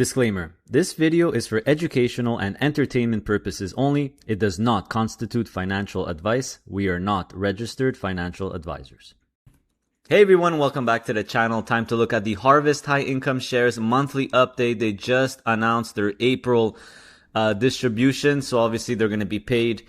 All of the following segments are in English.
Disclaimer: this video is for educational and entertainment purposes only. It does not constitute financial advice. We are not registered financial advisors. Hey everyone, welcome back to the channel. Time to look at the Harvest High Income Shares monthly update. They just announced their April distribution, so obviously they're going to be paid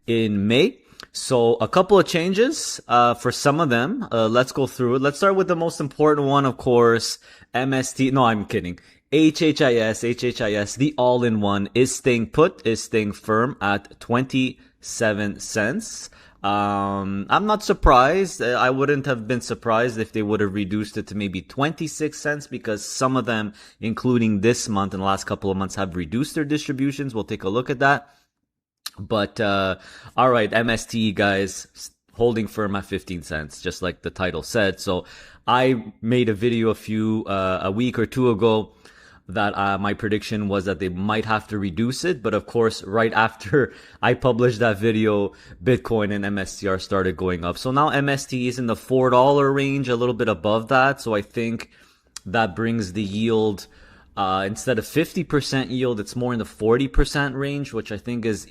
in May. So a couple of changes for some of them. Let's go through it. Let's start with the most important one, of course, MST. No, I'm kidding. HHIS, the all-in-one, is staying put, is staying firm at 27 cents. I'm not surprised. I wouldn't have been surprised if they would have reduced it to maybe 26 cents because some of them, including this month and the last couple of months, have reduced their distributions. We'll take a look at that. But, all right, MSTE guys, holding firm at 15 cents, just like the title said. So I made a video a week or two ago that my prediction was that they might have to reduce it. But of course, right after I published that video, Bitcoin and MSTR started going up. So now MSTE is in the $4 range, a little bit above that. So I think that brings the yield, instead of 50% yield, it's more in the 40% range, which I think is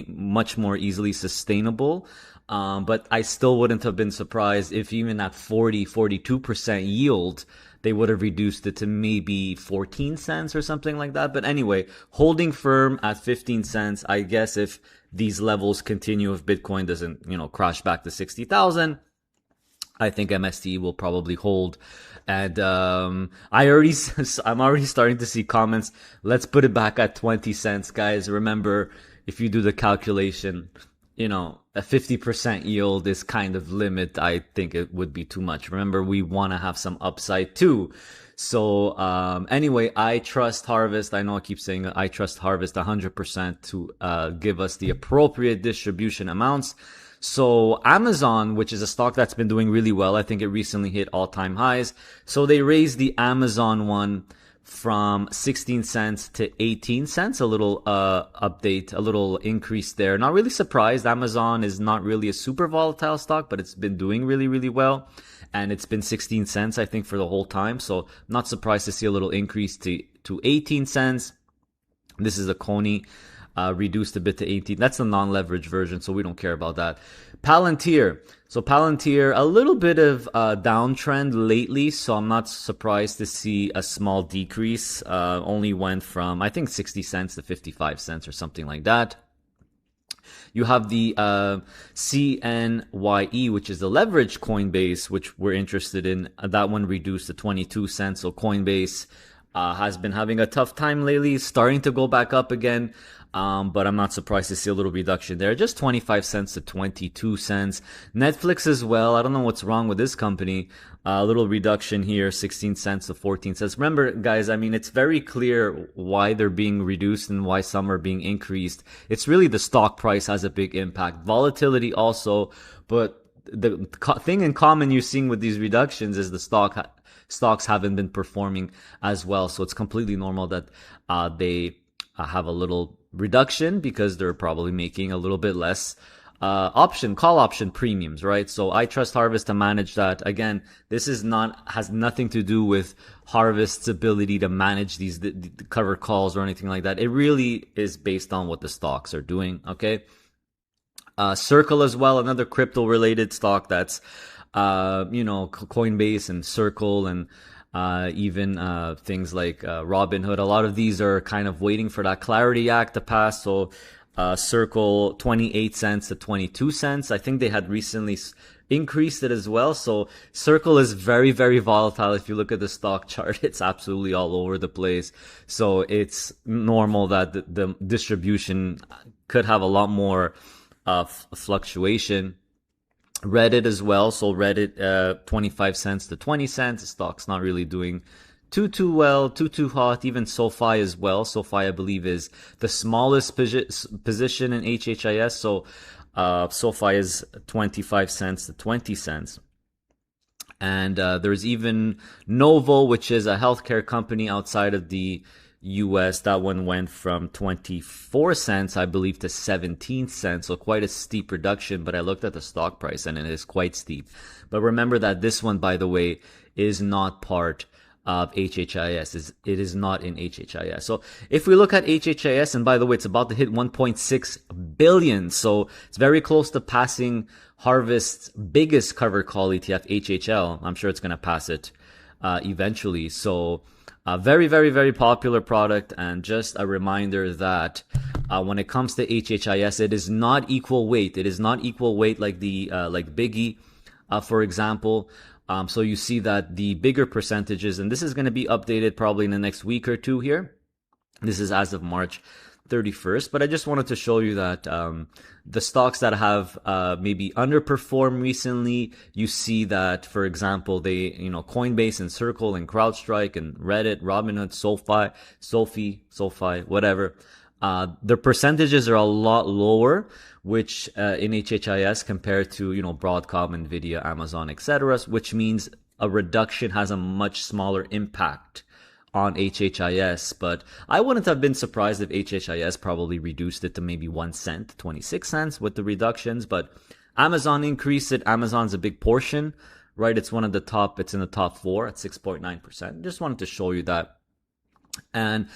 much more easily sustainable. But I still wouldn't have been surprised if even at 42% yield, they would have reduced it to maybe 14 cents or something like that. But anyway, holding firm at 15 cents. I guess if these levels continue, if Bitcoin doesn't, crash back to 60,000, I think MSTE will probably hold. And I'm already starting to see comments. Let's put it back at 20 cents, guys. Remember, if you do the calculation, a 50% yield is kind of limit. I think it would be too much. Remember, we want to have some upside too. So anyway, I trust Harvest. I know I keep saying I trust Harvest 100% to give us the appropriate distribution amounts. So Amazon, which is a stock that's been doing really well, I think it recently hit all-time highs. So they raised the Amazon one from 16 cents to 18 cents, a little update, a little increase there. Not really surprised. Amazon is not really a super volatile stock, but it's been doing really, really well. And it's been 16 cents, I think, for the whole time. So not surprised to see a little increase to 18 cents. This is a Coney. Reduced a bit to 18. That's the non-leverage version, so we don't care about that. Palantir. So Palantir, a little bit of downtrend lately, so I'm not surprised to see a small decrease. Only went from, I think, 60 cents to 55 cents or something like that. You have the CNYE, which is the leverage Coinbase, which we're interested in. That one reduced to 22 cents. So Coinbase has been having a tough time lately, starting to go back up again. But I'm not surprised to see a little reduction there. Just 25 cents to 22 cents. Netflix as well. I don't know what's wrong with this company. A little reduction here, 16 cents to 14 cents. Remember, guys, I mean, it's very clear why they're being reduced and why some are being increased. It's really the stock price has a big impact. Volatility also, but the thing in common you're seeing with these reductions is the stocks haven't been performing as well. So it's completely normal that they have a little reduction because they're probably making a little bit less call option premiums, right? So I trust Harvest to manage that. Again, this has nothing to do with Harvest's ability to manage these covered calls or anything like that. It really is based on what the stocks are doing, okay? Circle as well, another crypto related stock that's Coinbase and Circle and even things like Robinhood. A lot of these are kind of waiting for that Clarity Act to pass. So Circle, 28 cents to 22 cents. I think they had recently increased it as well. So Circle is very, very volatile. If you look at the stock chart, it's absolutely all over the place. So it's normal that the distribution could have a lot more fluctuation. Reddit as well. So Reddit, 25 cents to 20 cents. The stock's not really doing too well, too hot. Even SoFi as well. SoFi, I believe, is the smallest position in HHIS. So SoFi is 25 cents to 20 cents. And there's even Novo, which is a healthcare company outside of the US. That one went from 24 cents, I believe, to 17 cents. So quite a steep reduction. But I looked at the stock price and it is quite steep. But remember that this one, by the way, is not part of HHIS. It is not in HHIS. So if we look at HHIS, and by the way, it's about to hit 1.6 billion. So it's very close to passing Harvest's biggest covered call ETF, HHL. I'm sure it's going to pass it eventually. So very, very, very popular product. And just a reminder that when it comes to HHIS, it is not equal weight. It is not equal weight like the like Biggie, for example. So you see that the bigger percentages, and this is going to be updated probably in the next week or two here. This is as of March 31st, but I just wanted to show you that the stocks that have maybe underperformed recently, you see that, for example, Coinbase and Circle and CrowdStrike and Reddit, Robinhood, SoFi, whatever, their percentages are a lot lower, which in HHIS compared to Broadcom, Nvidia, Amazon, etc., which means a reduction has a much smaller impact on HHIS. But I wouldn't have been surprised if HHIS probably reduced it to maybe 1 cent, 26 cents with the reductions. But Amazon increased it. Amazon's a big portion, right? It's in the top 4 at 6.9%. Just wanted to show you that. And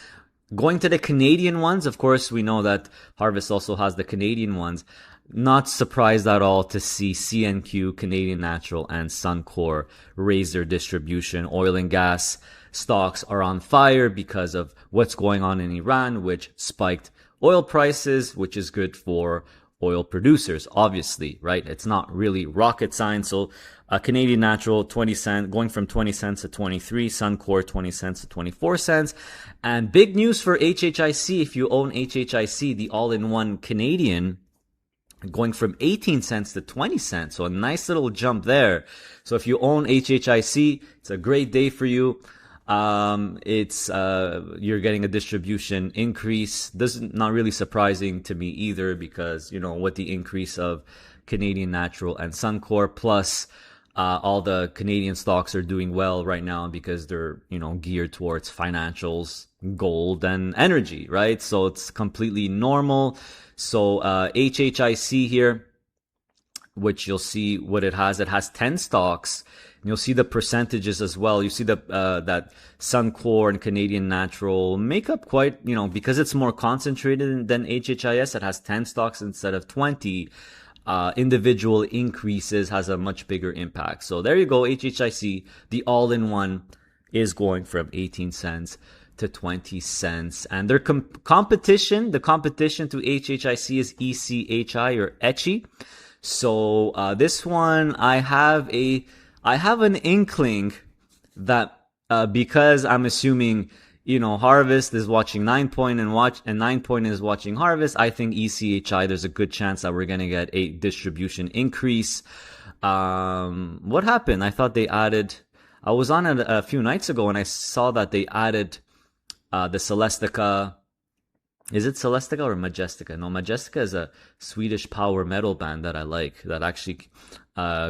going to the Canadian ones, of course, we know that Harvest also has the Canadian ones. Not surprised at all to see CNQ, Canadian Natural, and Suncor raise their distribution. Oil and gas stocks are on fire because of what's going on in Iran, which spiked oil prices, which is good for oil producers, obviously, right? It's not really rocket science. So Canadian Natural, 20 cents, going from 20 cents to 23, Suncor, 20 cents to 24 cents. And big news for HHIC, if you own HHIC, the all-in-one Canadian, going from 18 cents to 20 cents. So a nice little jump there. So if you own HHIC, it's a great day for you. You're getting a distribution increase. This is not really surprising to me either, because, with the increase of Canadian Natural and Suncor, plus, all the Canadian stocks are doing well right now because they're, geared towards financials, gold, and energy, right? So it's completely normal. So, HHIC here, which you'll see what it has 10 stocks. And you'll see the percentages as well. You see that Suncor and Canadian Natural make up quite, because it's more concentrated than HHIS. It has 10 stocks instead of 20. Individual increases has a much bigger impact. So there you go. HHIC, the all-in-one, is going from 18 cents to 20 cents. And their competition to HHIC is ECHI or HHIC. So this one, I have an inkling that because I'm assuming, Harvest is watching 9 Point and 9 Point is watching Harvest, I think ECHI, there's a good chance that we're going to get a distribution increase. What happened? I thought I was on it a few nights ago and I saw that they added the Celestica. Is it Celestica or Majestica? No, Majestica is a Swedish power metal band that I like, that actually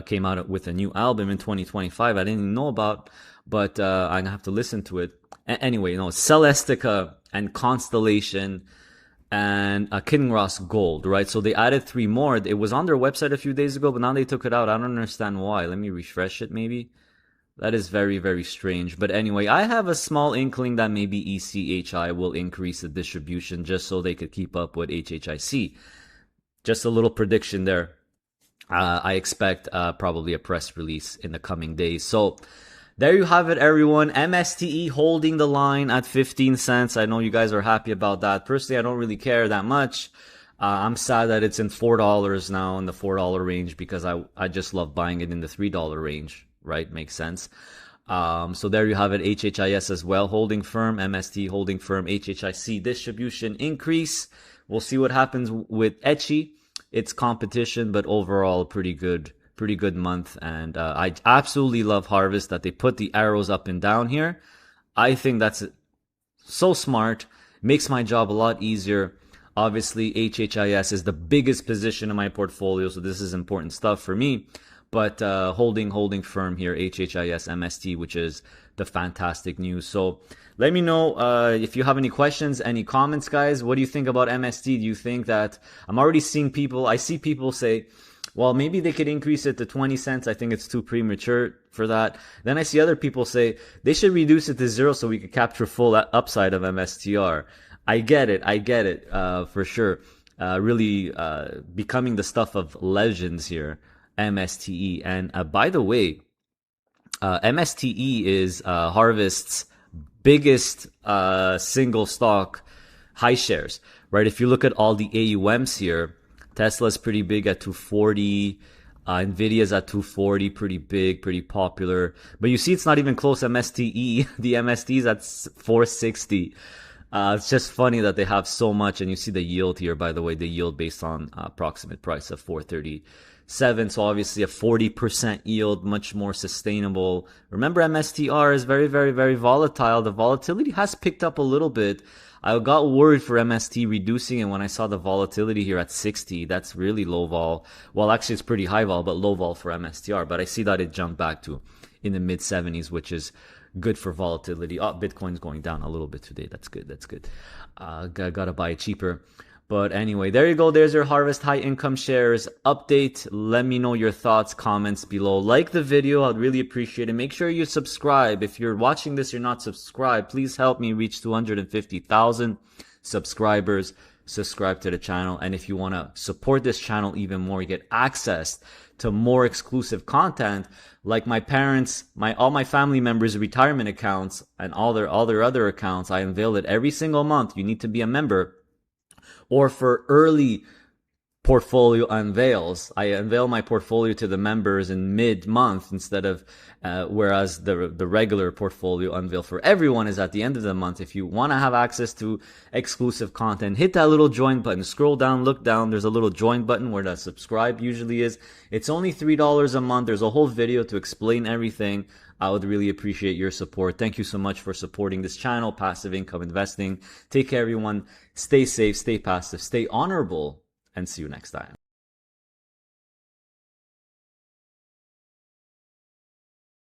came out with a new album in 2025 I didn't even know about, but I'm going to have to listen to it. Anyway, Celestica and Constellation and Kinross Gold, right? So they added 3 more. It was on their website a few days ago, but now they took it out. I don't understand why. Let me refresh it maybe. That is very, very strange. But anyway, I have a small inkling that maybe ECHI will increase the distribution just so they could keep up with HHIC. Just a little prediction there. I expect probably a press release in the coming days. So there you have it, everyone. MSTE holding the line at 15 cents. I know you guys are happy about that. Personally, I don't really care that much. I'm sad that it's in $4 now, in the $4 range, because I just love buying it in the $3 range. Right? Makes sense. So there you have it. HHIS as well, holding firm. MST holding firm. HHIC distribution increase. We'll see what happens with HHIC. It's competition, but overall pretty good month. And I absolutely love Harvest that they put the arrows up and down here. I think that's so smart. Makes my job a lot easier. Obviously, HHIS is the biggest position in my portfolio, so this is important stuff for me. But holding firm here, HHIS MST, which is the fantastic news. So let me know if you have any questions, any comments, guys. What do you think about MST? Do you think that I see people say, well, maybe they could increase it to 20 cents. I think it's too premature for that. Then I see other people say they should reduce it to 0 so we could capture full upside of MSTR. I get it, for sure. Really becoming the stuff of legends here, MSTE. And by the way, MSTE is Harvest's biggest single stock high shares, right? If you look at all the AUMs here, Tesla's pretty big at 240. Nvidia's at 240, pretty big, pretty popular. But you see it's not even close. MSTE, the MST's at 460. It's just funny that they have so much. And you see the yield here, by the way, the yield based on approximate price of 437. So obviously a 40% yield, much more sustainable. Remember, MSTR is very, very, very volatile. The volatility has picked up a little bit. I got worried for MST reducing, and when I saw the volatility here at 60, that's really low vol. Well, actually it's pretty high vol, but low vol for MSTR. But I see that it jumped back to in the mid 70s, which is good for volatility. Oh, Bitcoin's going down a little bit today. That's good. That's good. Gotta buy it cheaper. But anyway, there you go. There's your Harvest High Income Shares update. Let me know your thoughts, comments below. Like the video. I'd really appreciate it. Make sure you subscribe. If you're watching this, you're not subscribed, please help me reach 250,000 subscribers. Subscribe to the channel. And if you want to support this channel even more, you get access to more exclusive content, like my parents, all my family members' retirement accounts and all their other accounts. I unveil it every single month. You need to be a member. Or for early portfolio unveils, I unveil my portfolio to the members in mid-month instead of, whereas the regular portfolio unveil for everyone is at the end of the month. If you want to have access to exclusive content, hit that little join button, scroll down, look down. There's a little join button where the subscribe usually is. It's only $3 a month. There's a whole video to explain everything. I would really appreciate your support. Thank you so much for supporting this channel, Passive Income Investing. Take care, everyone. Stay safe, stay passive, stay honorable, and see you next time.